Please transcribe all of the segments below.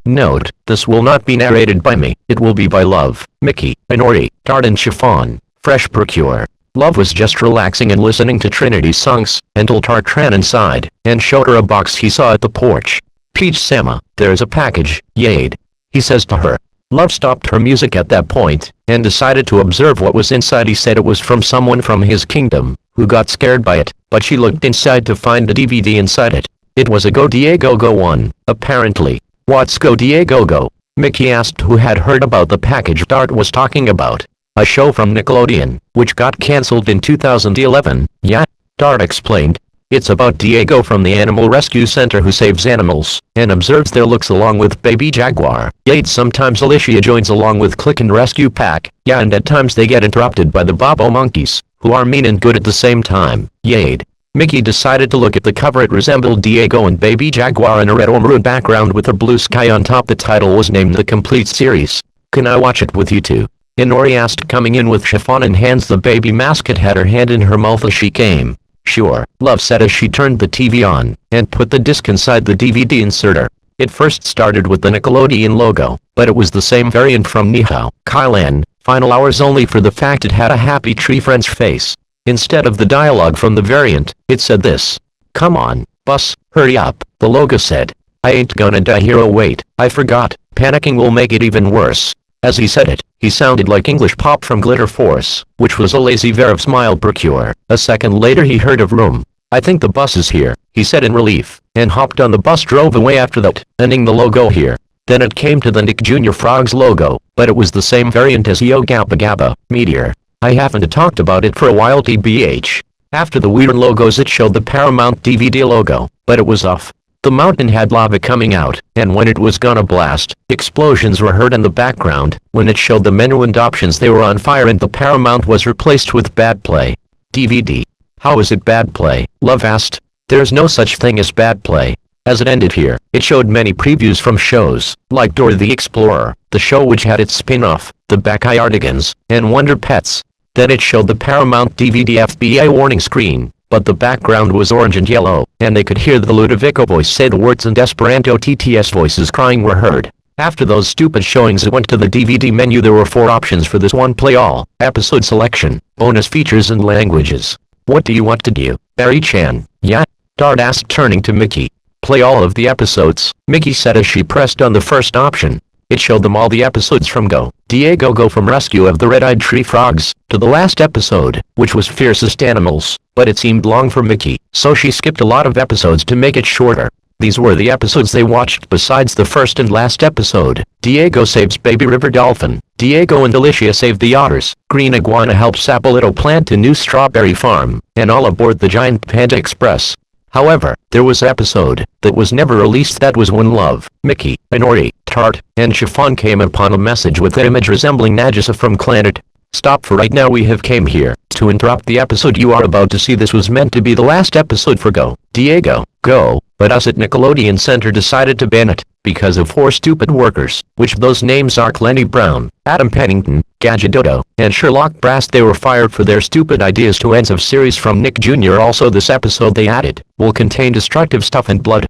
Note, this will not be narrated by me, it will be by Love, Mickey, Inori, Tart and Chiffon. Fresh Procure. Love was just relaxing and listening to Trinity's songs, until Tart ran inside, and showed her a box he saw at the porch. Peach Sama, there's a package, Yade. He says to her. Love stopped her music at that point, and decided to observe what was inside. He said it was from someone from his kingdom, who got scared by it, but she looked inside to find a DVD inside it. It was a Go Diego Go one, apparently. What's Go Diego Go? Mickey asked, who had heard about the package Tart was talking about. A show from Nickelodeon, which got cancelled in 2011, yeah, Tart explained. It's about Diego from the Animal Rescue Center who saves animals, and observes their looks along with Baby Jaguar. Yet sometimes Alicia joins along with Click and Rescue Pack, yeah, and at times they get interrupted by the Bobo Monkeys, who are mean and good at the same time. Yade. Mickey decided to look at the cover. It resembled Diego and Baby Jaguar in a red or maroon background with a blue sky on top. The title was named The Complete Series. Can I watch it with you too? Inori asked, coming in with Chiffon and hands the baby mask. It had her hand in her mouth as she came. Sure, Love said as she turned the TV on, and put the disc inside the DVD inserter. It first started with the Nickelodeon logo, but it was the same variant from Nihao, Kylan, Final Hours, only for the fact it had a Happy Tree Friend's face. Instead of the dialogue from the variant, it said this. Come on, bus, hurry up, the logo said. I ain't gonna die here, oh wait, I forgot, panicking will make it even worse. As he said it, he sounded like English Pop from Glitter Force, which was a lazy Verve Smile Procure. A second later he heard of Room. I think the bus is here, he said in relief, and hopped on the bus, drove away after that, ending the logo here. Then it came to the Nick Jr. Frogs logo, but it was the same variant as Yo Gabba Gabba, Meteor. I haven't talked about it for a while, tbh. After the weird logos it showed the Paramount DVD logo, but it was off. The mountain had lava coming out, and when it was gonna blast, explosions were heard in the background. When it showed the menu and options, they were on fire, and the Paramount was replaced with Bad Play. DVD. How is it Bad Play? Love asked. There's no such thing as Bad Play. As it ended here, it showed many previews from shows, like Dora the Explorer, the show which had its spin-off, The Backyardigans, and Wonder Pets. Then it showed the Paramount DVD FBI warning screen, but the background was orange and yellow, and they could hear the Ludovico voice say the words, and Esperanto TTS voices crying were heard. After those stupid showings it went to the DVD menu. There were 4 options for this one: play all, episode selection, bonus features, and languages. What do you want to do, Barry-chan? Yeah? Tart asked, turning to Mickey. Play all of the episodes, Mickey said as she pressed on the first option. It showed them all the episodes from Go Diego Go, from Rescue of the Red-Eyed Tree Frogs, to the last episode, which was Fiercest Animals, but it seemed long for Mickey, so she skipped a lot of episodes to make it shorter. These were the episodes they watched besides the first and last episode. Diego saves Baby River Dolphin, Diego and Alicia save the otters, Green Iguana helps Sapolito plant a new strawberry farm, and all aboard the Giant Panda Express. However, there was an episode that was never released. That was when Love, Mickey, Inori, Tart, and Chiffon came upon a message with an image resembling Nagisa from Clannad. Stop for right now, we have came here to interrupt the episode you are about to see. This was meant to be the last episode for Go Diego Go, but us at Nickelodeon Center decided to ban it, because of 4 stupid workers, which those names are Lenny Brown, Adam Pennington, Gadget-Dodo, and Sherlock Brass. They were fired for their stupid ideas to ends of series from Nick Jr. Also, this episode they added will contain destructive stuff and blood.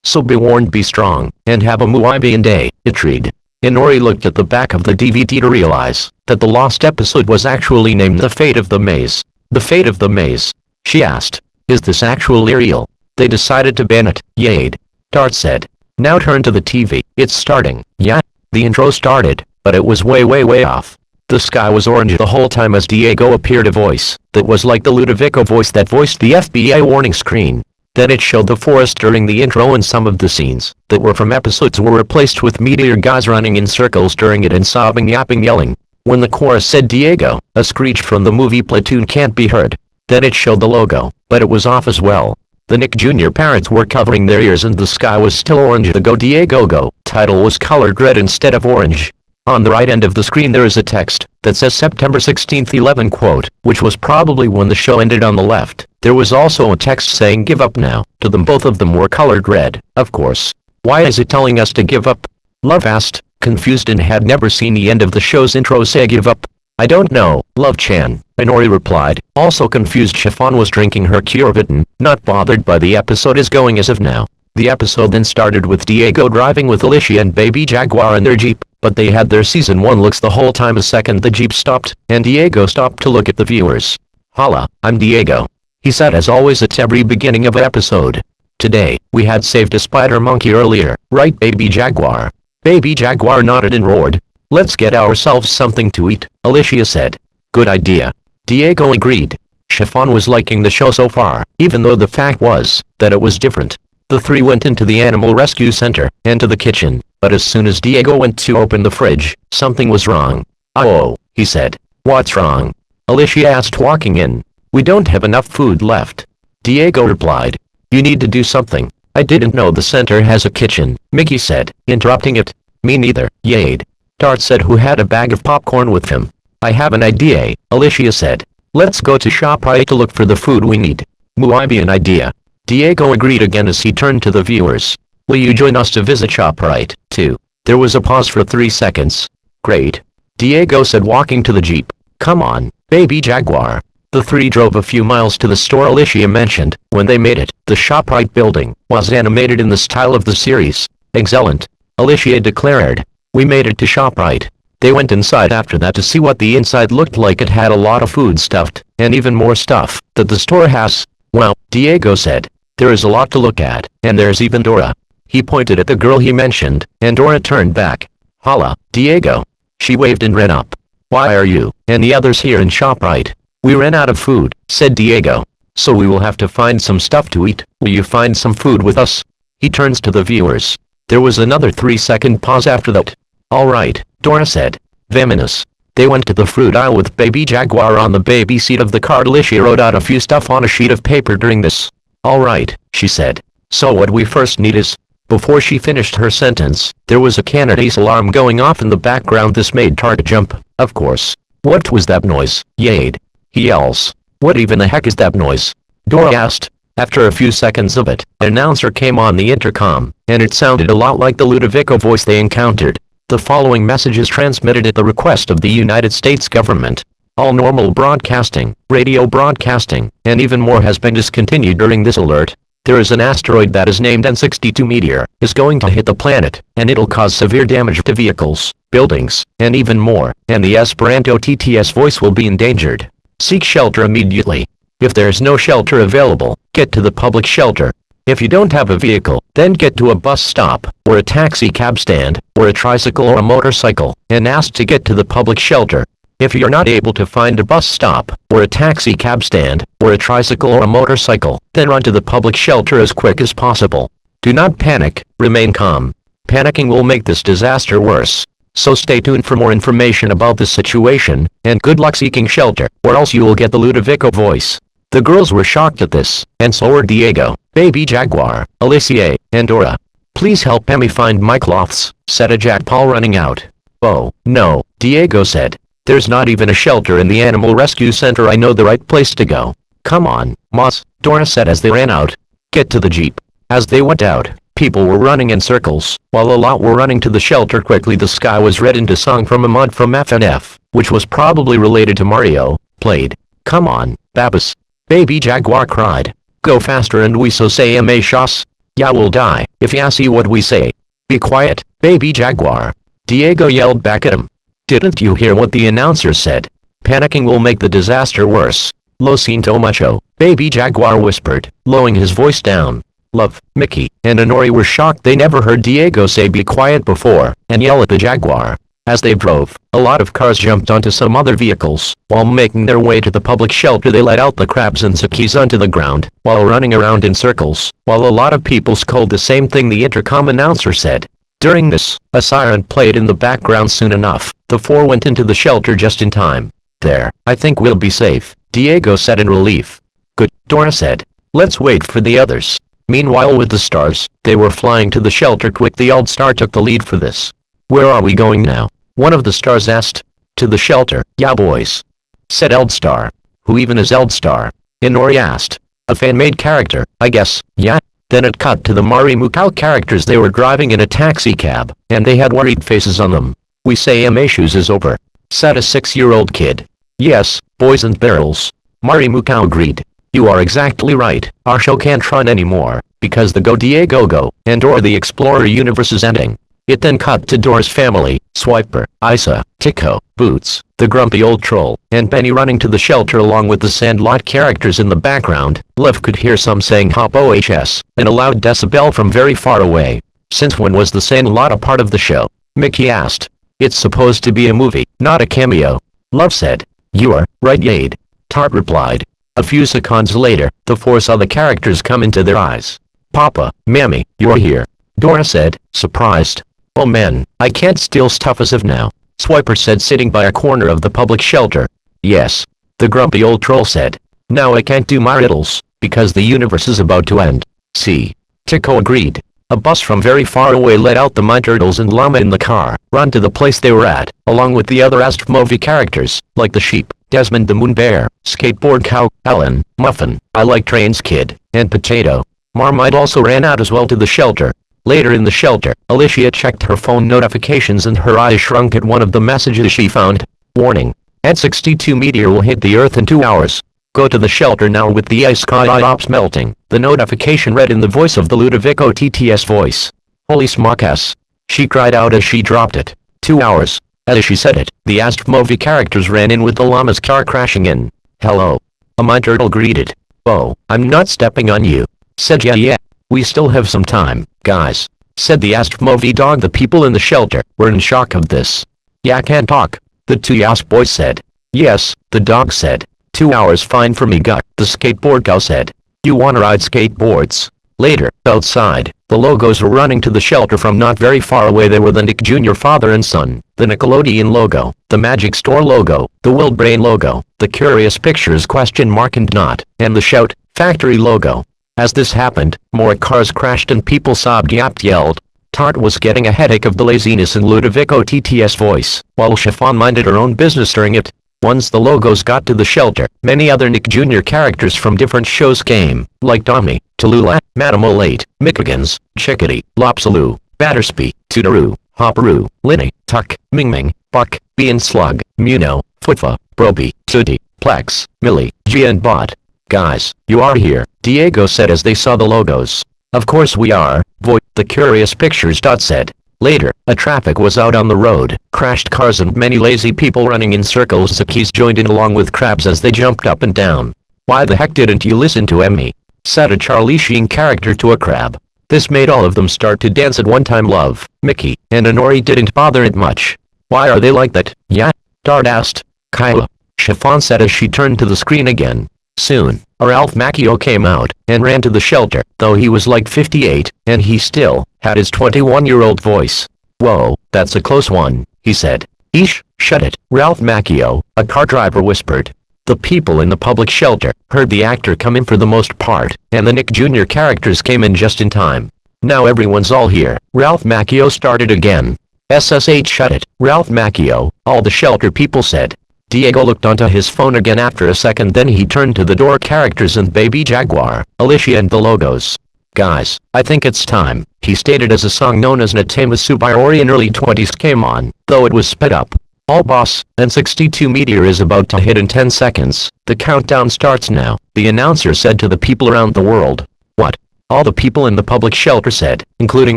So be warned, be strong, and have a muibian day, it read. Inori looked at the back of the DVD to realize that the lost episode was actually named The Fate of the Maze. The Fate of the Maze? She asked. Is this actually real? They decided to ban it, Yade. Tart said. Now turn to the TV, it's starting. Yeah, the intro started, but it was way off. The sky was orange the whole time as Diego appeared, a voice that was like the Ludovico voice that voiced the FBI warning screen. Then it showed the forest during the intro, and some of the scenes that were from episodes were replaced with Meteor guys running in circles during it and sobbing, yapping, yelling. When the chorus said Diego, a screech from the movie Platoon can't be heard. Then it showed the logo, but it was off as well. The Nick Jr. parents were covering their ears and the sky was still orange. The Go Diego Go title was colored red instead of orange. On the right end of the screen there is a text that says September 16th 11 quote, which was probably when the show ended. On the left, there was also a text saying give up now. To them, both of them were colored red, of course. Why is it telling us to give up? Love asked, confused and had never seen the end of the show's intro say give up. I don't know, Love-chan, Inori replied, also confused. Chiffon was drinking her Curvitten, not bothered by the episode is going as of now. The episode then started with Diego driving with Alicia and Baby Jaguar in their Jeep, but they had their season 1 looks the whole time. A second the Jeep stopped, and Diego stopped to look at the viewers. "Holla, I'm Diego," he said as always at every beginning of an episode. "Today, we had saved a spider monkey earlier, right Baby Jaguar?" Baby Jaguar nodded and roared. "Let's get ourselves something to eat," Alicia said. "Good idea," Diego agreed. Chiffon was liking the show so far, even though the fact was that it was different. The three went into the animal rescue center and to the kitchen, but as soon as Diego went to open the fridge, something was wrong. "Oh," he said. "What's wrong?" Alicia asked walking in. "We don't have enough food left," Diego replied. "You need to do something." "I didn't know the center has a kitchen," Mickey said, interrupting it. "Me neither," Yade. Dart said, who had a bag of popcorn with him. "I have an idea," Alicia said. "Let's go to ShopRite to look for the food we need." "Might be an idea," Diego agreed again as he turned to the viewers. "Will you join us to visit ShopRite, too?" There was a pause for 3 seconds. "Great," Diego said walking to the Jeep. "Come on, Baby Jaguar." The three drove a few miles to the store Alicia mentioned. When they made it, the ShopRite building was animated in the style of the series. "Excellent," Alicia declared. "We made it to ShopRite." They went inside after that to see what the inside looked like. It had a lot of food stuffed, and even more stuff that the store has. "Well," Diego said, "there is a lot to look at, and there's even Dora." He pointed at the girl he mentioned, and Dora turned back. "Holla, Diego." She waved and ran up. "Why are you and the others here in ShopRite?" "We ran out of food," said Diego. "So we will have to find some stuff to eat. Will you find some food with us?" He turns to the viewers. There was another 3-second pause after that. "All right," Dora said. "Venomous." They went to the fruit aisle with Baby Jaguar on the baby seat of the car. Alicia wrote out a few stuff on a sheet of paper during this. "All right," she said. "So what we first need is..." Before she finished her sentence, there was a Canadace alarm going off in the background. This made Tart jump, of course. "What was that noise, Yade?" he yells. "What even the heck is that noise?" Dora asked. After a few seconds of it, an announcer came on the intercom, and it sounded a lot like the Ludovico voice they encountered. The following message is transmitted at the request of the United States government. All normal broadcasting, radio broadcasting, and even more has been discontinued during this alert. There is an asteroid that is named N62 meteor, is going to hit the planet, and it'll cause severe damage to vehicles, buildings, and even more, and the Esperanto TTS voice will be endangered. Seek shelter immediately. If there's no shelter available, get to the public shelter. If you don't have a vehicle, then get to a bus stop, or a taxi cab stand, or a tricycle or a motorcycle, and ask to get to the public shelter. If you're not able to find a bus stop, or a taxi cab stand, or a tricycle or a motorcycle, then run to the public shelter as quick as possible. Do not panic, remain calm. Panicking will make this disaster worse. So stay tuned for more information about the situation, and good luck seeking shelter, or else you will get the Ludovico voice. The girls were shocked at this, and so were Diego, Baby Jaguar, Alicia, and Dora. "Please help Emmy find my cloths," said a Jack Paul running out. "Oh, no," Diego said. "There's not even a shelter in the animal rescue center. I know the right place to go." "Come on, Moss," Dora said as they ran out. "Get to the Jeep." As they went out, people were running in circles, while a lot were running to the shelter quickly. The sky was red and a song from a mod from FNF, which was probably related to Mario, played. "Come on, Babas," Baby Jaguar cried. "Go faster and we so say shots. Ya will die, if ya see what we say." "Be quiet, Baby Jaguar," Diego yelled back at him. "Didn't you hear what the announcer said? Panicking will make the disaster worse." "Lo siento mucho," Baby Jaguar whispered, lowering his voice down. Love, Mickey, and Honori were shocked. They never heard Diego say be quiet before, and yell at the Jaguar. As they drove, a lot of cars jumped onto some other vehicles. While making their way to the public shelter, they let out the crabs and zakis onto the ground, while running around in circles, while a lot of people scolded the same thing the intercom announcer said. During this, a siren played in the background. Soon enough, the four went into the shelter just in time. "There, I think we'll be safe," Diego said in relief. "Good," Dora said. "Let's wait for the others." Meanwhile, with the stars, they were flying to the shelter quick. The old star took the lead for this. "Where are we going now?" one of the stars asked. "To the shelter, yeah boys," said Eldstar. "Who even is Eldstar?" Inori asked. "A fan-made character, I guess, yeah." Then it cut to the Mari Mukau characters. They were driving in a taxi cab, and they had worried faces on them. "We say issues is over," said a 6-year-old kid. "Yes, boys and barrels," Mari Mukau agreed. "You are exactly right, our show can't run anymore." because the Go Diego Go and Dora the Explorer universe is ending. It then cut to Dora's family, Swiper, Isa, Tico, Boots, the grumpy old troll, and Benny running to the shelter along with the Sandlot characters in the background. Liv could hear some saying Hop OHS, in a loud decibel from very far away. Since when was the Sandlot a part of the show? Mickey asked. It's supposed to be a movie, not a cameo. Love said. You are right, Yade. Tart replied. A few seconds later, the four saw the characters come into their eyes. Papa, Mammy, you're here. Dora said, surprised. Oh man, I can't steal stuff as of now. Swiper said, sitting by a corner of the public shelter. Yes. The grumpy old troll said. Now I can't do my riddles, because the universe is about to end. See. Tico agreed. A bus from very far away let out the Mind Turtles and Llama in the car, run to the place they were at, along with the other Astro movie characters, like the sheep, Desmond the Moon Bear, Skateboard Cow, Ellen, Muffin, I Like Trains Kid, and Potato. Marmite also ran out as well to the shelter. Later in the shelter, Alicia checked her phone notifications and her eyes shrunk at one of the messages she found. Warning. N62 meteor will hit the Earth in 2 hours. Go to the shelter now with the ice sky ops melting. The notification read in the voice of the Ludovico TTS voice. Holy smockass. She cried out as she dropped it. 2 hours. As she said it, the Astro movie characters ran in with the llama's car crashing in. Hello. A Mind Turtle greeted. Oh, I'm not stepping on you. Said yeah. We still have some time, guys. Said the Astro movie dog. The people in the shelter were in shock of this. Yeah, can't talk. The two Yas boys said. Yes, the dog said. 2 hours fine for me, gut. The skateboard cow said. You wanna ride skateboards? Later, outside, the logos were running to the shelter from not very far away. They were the Nick Jr. father and son, the Nickelodeon logo, the Magic Store logo, the Wildbrain logo, the Curious Pictures ? And not, and the Shout Factory logo. As this happened, more cars crashed and people sobbed, yapped, yelled. Tart was getting a headache of the laziness in Ludovico TTS voice, while Chiffon minded her own business during it. Once the logos got to the shelter, many other Nick Jr. characters from different shows came, like Dommy, Tallulah, Madame Olate, Mickigans, Chickadee, Lopsaloo, Battersby, Tootaroo, Hopperoo, Linny, Tuck, Ming Ming, Buck, Bee and Slug, Muno, Footfa, Broby, Tootie, Plex, Millie, G and Bot. Guys, you are here, Diego said as they saw the logos. Of course we are, the Curious Pictures said. Later, a traffic was out on the road, crashed cars and many lazy people running in circles. Zakis joined in along with crabs as they jumped up and down. Why the heck didn't you listen to Emmy? Said a Charlie Sheen character to a crab. This made all of them start to dance at one time. Love, Mickey, and Honori didn't bother it much. Why are they like that? Yeah? Dart asked. Kyla. Chiffon said as she turned to the screen again. Soon, Ralph Macchio came out and ran to the shelter, though he was like 58, and he still had his 21-year-old voice. Whoa, that's a close one, he said. Eesh, shut it, Ralph Macchio, a car driver whispered. The people in the public shelter heard the actor come in for the most part, and the Nick Jr. characters came in just in time. Now everyone's all here, Ralph Macchio started again. SSH, shut it, Ralph Macchio, all the shelter people said. Diego looked onto his phone again after a second, then he turned to the door characters and Baby Jaguar, Alicia and the logos. Guys, I think it's time, he stated as a song known as Natemasu by Ori in early 20s came on, though it was sped up. All boss, N62 meteor is about to hit in 10 seconds. The countdown starts now, the announcer said to the people around the world. What? All the people in the public shelter said, including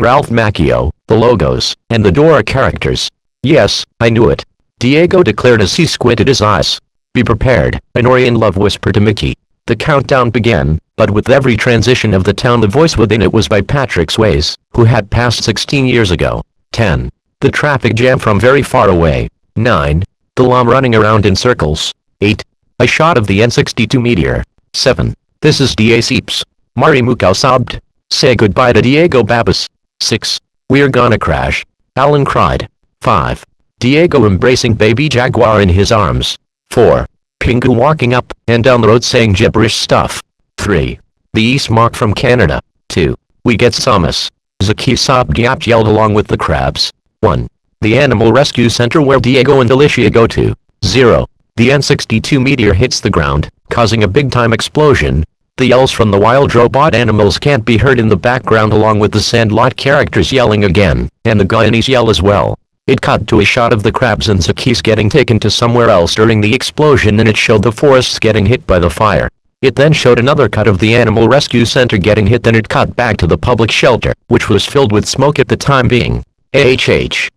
Ralph Macchio, the logos, and the Dora characters. Yes, I knew it. Diego declared as he squinted his eyes. Be prepared, Honori and Love whispered to Mickey. The countdown began, but with every transition of the town the voice within it was by Patrick Swayze, who had passed 16 years ago. 10. The traffic jam from very far away. 9. The llama running around in circles. 8. A shot of the N62 meteor. 7. This is D.A. Seeps. Mari Mukau sobbed. Say goodbye to Diego Babas. 6. We're gonna crash. Alan cried. 5. Diego embracing Baby Jaguar in his arms. 4. Pingu walking up and down the road saying gibberish stuff. 3. The East Mark from Canada. 2. We get Samus. Zaki sobbed yapped yelled along with the crabs. 1. The Animal Rescue Center where Diego and Alicia go to. 0. The N62 meteor hits the ground, causing a big-time explosion. The yells from the wild robot animals can't be heard in the background along with the Sandlot characters yelling again, and the Guyanese yell as well. It cut to a shot of the crabs and Zakis getting taken to somewhere else during the explosion, and it showed the forests getting hit by the fire. It then showed another cut of the animal rescue center getting hit, then it cut back to the public shelter, which was filled with smoke at the time being.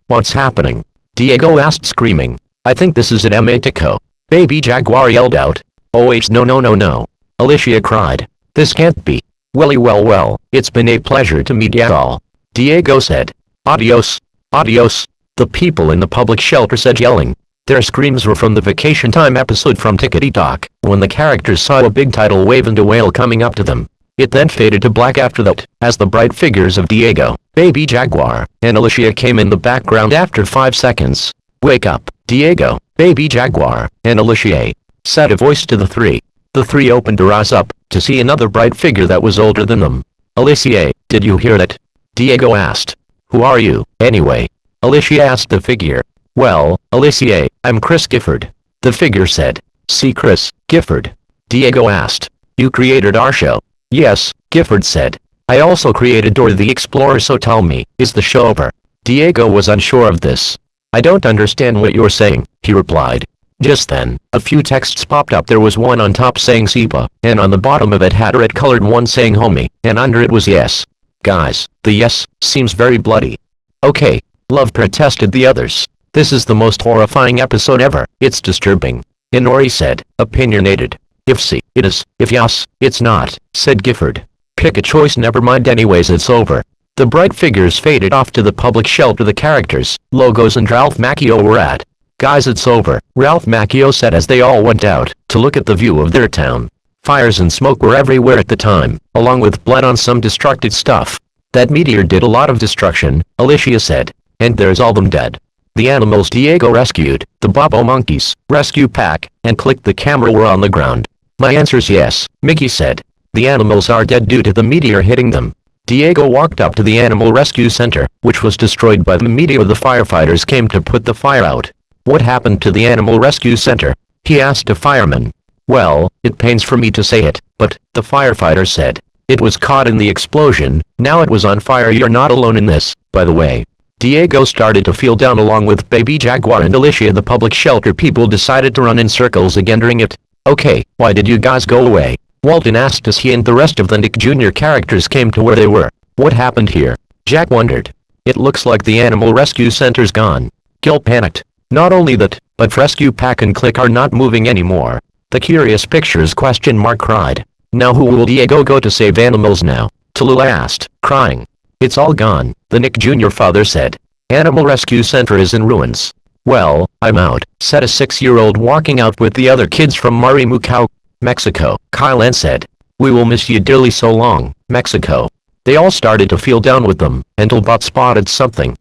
What's happening? Diego asked, screaming. I think this is it, Tico. Baby Jaguar yelled out. No. Alicia cried. This can't be. Well, it's been a pleasure to meet y'all. Diego said. Adios. The people in the public shelter said, yelling. Their screams were from the Vacation Time episode from Tickety Talk, when the characters saw a big tidal wave and a whale coming up to them. It then faded to black after that, as the bright figures of Diego, Baby Jaguar, and Alicia came in the background after 5 seconds. Wake up, Diego, Baby Jaguar, and Alicia, said a voice to the three. The three opened their eyes up, to see another bright figure that was older than them. Alicia, did you hear that? Diego asked. Who are you, anyway? Alicia asked the figure. Well, Alicia, I'm Chris Gifford. The figure said. See Chris, Gifford? Diego asked. You created our show? Yes, Gifford said. I also created Dora the Explorer, so tell me, is the show over? Diego was unsure of this. I don't understand what you're saying, he replied. Just then, a few texts popped up. There was one on top saying SEPA, and on the bottom of it had a red-colored one saying homie, and under it was yes. Guys, the yes seems very bloody. Okay, Love protested the others. This is the most horrifying episode ever. It's disturbing. Inori said, opinionated. If see, it is. If yes, it's not, said Gifford. Pick a choice, never mind, anyways it's over. The bright figures faded off to the public shelter the characters, logos and Ralph Macchio were at. Guys, it's over, Ralph Macchio said as they all went out to look at the view of their town. Fires and smoke were everywhere at the time, along with blood on some destructive stuff. That meteor did a lot of destruction, Alicia said. And there's all them dead. The animals Diego rescued, the Bobo monkeys, rescue pack, and clicked the camera were on the ground. My answer's yes, Mickey said. The animals are dead due to the meteor hitting them. Diego walked up to the animal rescue center, which was destroyed by the meteor. The firefighters came to put the fire out. What happened to the animal rescue center? He asked a fireman. Well, it pains for me to say it, but, the firefighter said. It was caught in the explosion, now it was on fire. You're not alone in this, by the way. Diego started to feel down along with Baby Jaguar and Alicia. The public shelter people decided to run in circles again during it. Okay, why did you guys go away? Walton asked as he and the rest of the Nick Jr. characters came to where they were. What happened here? Jack wondered. It looks like the animal rescue center's gone. Gil panicked. Not only that, but Rescue Pack and Click are not moving anymore. The Curious Pictures ? Cried. Now who will Diego go to save animals now? Tallulah asked, crying. It's all gone, the Nick Jr. father said. Animal Rescue Center is in ruins. Well, I'm out, said a 6-year-old walking out with the other kids from Marimucao, Mexico. Kylan said. We will miss you dearly so long, Mexico. They all started to feel down with them, until Bot spotted something.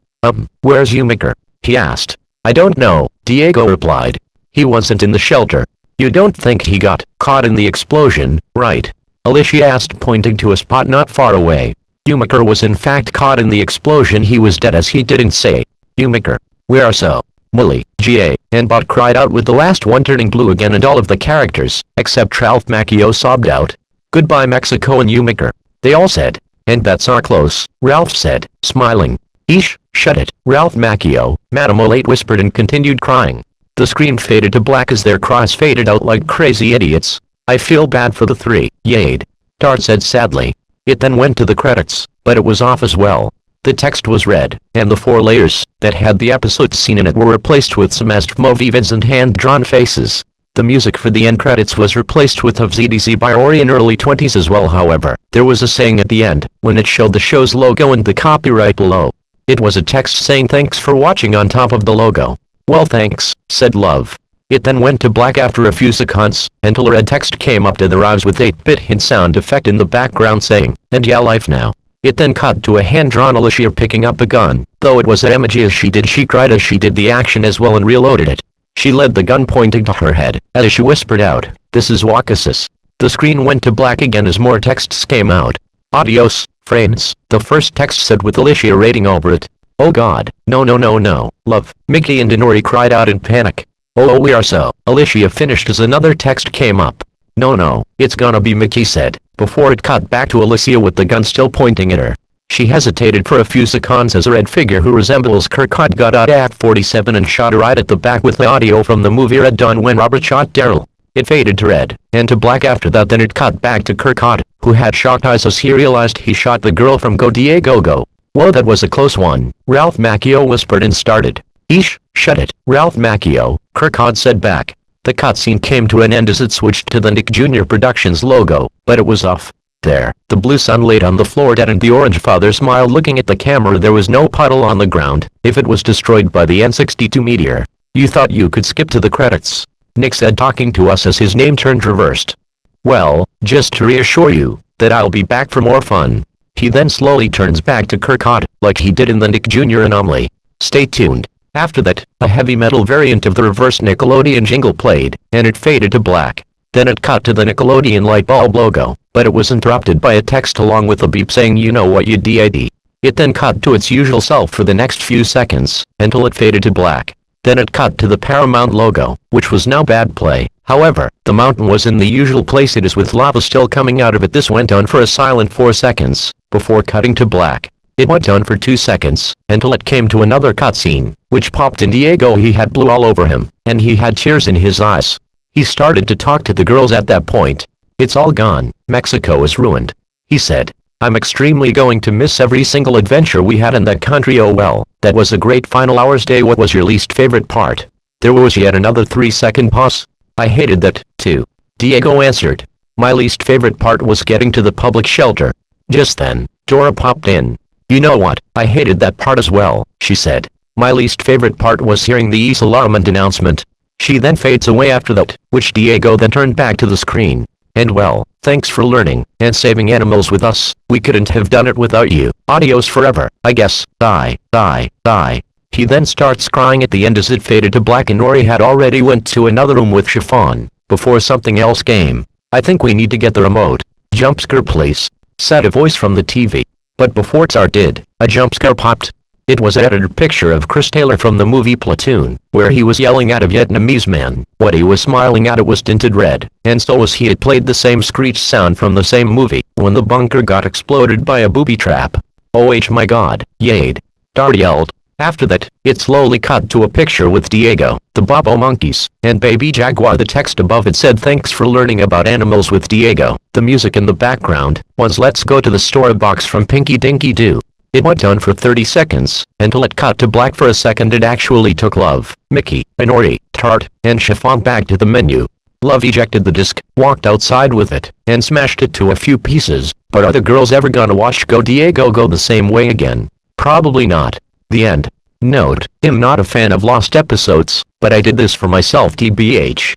Where's Yumiker? He asked. I don't know, Diego replied. He wasn't in the shelter. You don't think he got caught in the explosion, right? Alicia asked, pointing to a spot not far away. Yumiker was in fact caught in the explosion. He was dead, as he didn't say. Yumiker. We are so. Mully, Ga, and Bot cried out, with the last one turning blue again, and all of the characters, except Ralph Macchio, sobbed out. Goodbye Mexico and Yumiker. They all said. And that's our close, Ralph said, smiling. Eesh, shut it, Ralph Macchio, Madame Olate whispered and continued crying. The screen faded to black as their cries faded out like crazy idiots. I feel bad for the three, Yade. Dart said sadly. It then went to the credits, but it was off as well. The text was red, and the 4 layers that had the episode scene in it were replaced with some Movivans and hand-drawn faces. The music for the end credits was replaced with of ZDZ by Ori in early 20s as well. However, there was a saying at the end, when it showed the show's logo and the copyright below. It was a text saying thanks for watching on top of the logo. Well thanks, said Love. It then went to black after a few seconds, until a red text came up to their eyes with 8-bit hint sound effect in the background saying, and yeah, life now. It then cut to a hand-drawn Alicia picking up a gun. Though it was an emoji as she cried as she did the action as well and reloaded it. She led the gun pointing to her head, as she whispered out, this is Wakasis. The screen went to black again as more texts came out. Adios, friends, the first text said with Alicia rating over it. Oh god, no, Love, Mickey and Inori cried out in panic. Oh, we are so. Alicia finished as another text came up. No, it's gonna be Mickey said, before it cut back to Alicia with the gun still pointing at her. She hesitated for a few seconds as a red figure who resembles Kirk Hunt got out at 47 and shot her right at the back with the audio from the movie Red Dawn when Robert shot Daryl. It faded to red, and to black after that. Then it cut back to Kirkcott, who had shocked eyes as he realized he shot the girl from Go Diego Go. Whoa, that was a close one, Ralph Macchio whispered and started. Eesh, shut it, Ralph Macchio, Kirkcott said back. The cutscene came to an end as it switched to the Nick Jr. Productions logo, but it was off. There, the blue sun laid on the floor dead and the orange father smiled looking at the camera. There was no puddle on the ground, if it was destroyed by the N62 meteor. You thought you could skip to the credits, Nick said talking to us as his name turned reversed. Well, just to reassure you, that I'll be back for more fun. He then slowly turns back to Kirkcott, like he did in the Nick Jr. anomaly. Stay tuned. After that, a heavy metal variant of the reverse Nickelodeon jingle played, and it faded to black. Then it cut to the Nickelodeon light bulb logo, but it was interrupted by a text along with a beep saying you know what you did. It then cut to its usual self for the next few seconds, until it faded to black. Then it cut to the Paramount logo, which was now bad play. However, the mountain was in the usual place it is with lava still coming out of it. This went on for a silent 4 seconds, before cutting to black. It went on for 2 seconds, until it came to another cutscene, which popped in Diego. He had blue all over him, and he had tears in his eyes. He started to talk to the girls at that point. It's all gone, Mexico is ruined. He said, I'm extremely going to miss every single adventure we had in that country. Oh well, that was a great final hours day. What was your least favorite part? There was yet another 3-second pause. I hated that, too. Diego answered. My least favorite part was getting to the public shelter. Just then, Dora popped in. You know what, I hated that part as well, she said. My least favorite part was hearing the alarmant announcement. She then fades away after that, which Diego then turned back to the screen. And well, thanks for learning and saving animals with us. We couldn't have done it without you. Adios forever, I guess. Die. He then starts crying at the end as it faded to black and Nori had already went to another room with Chiffon, before something else came. I think we need to get the remote. Jumpscare please, said a voice from the TV. But before Tsar did, a jumpscare popped. It was an edited picture of Chris Taylor from the movie Platoon, where he was yelling at a Vietnamese man. What he was smiling at it was tinted red, and so was he had played the same screech sound from the same movie, when the bunker got exploded by a booby trap. Oh my god, Yade. Dar yelled. After that, it slowly cut to a picture with Diego, the Bobo monkeys, and Baby Jaguar. The text above it said thanks for learning about animals with Diego. The music in the background was Let's Go to the Store box from Pinky Dinky Doo. It went on for 30 seconds, until it cut to black for a second. It actually took Love, Mickey, Inori, Tart, and Chiffon back to the menu. Love ejected the disc, walked outside with it, and smashed it to a few pieces. But are the girls ever gonna watch Go Diego Go the same way again? Probably not. The end. Note, I'm not a fan of lost episodes, but I did this for myself tbh.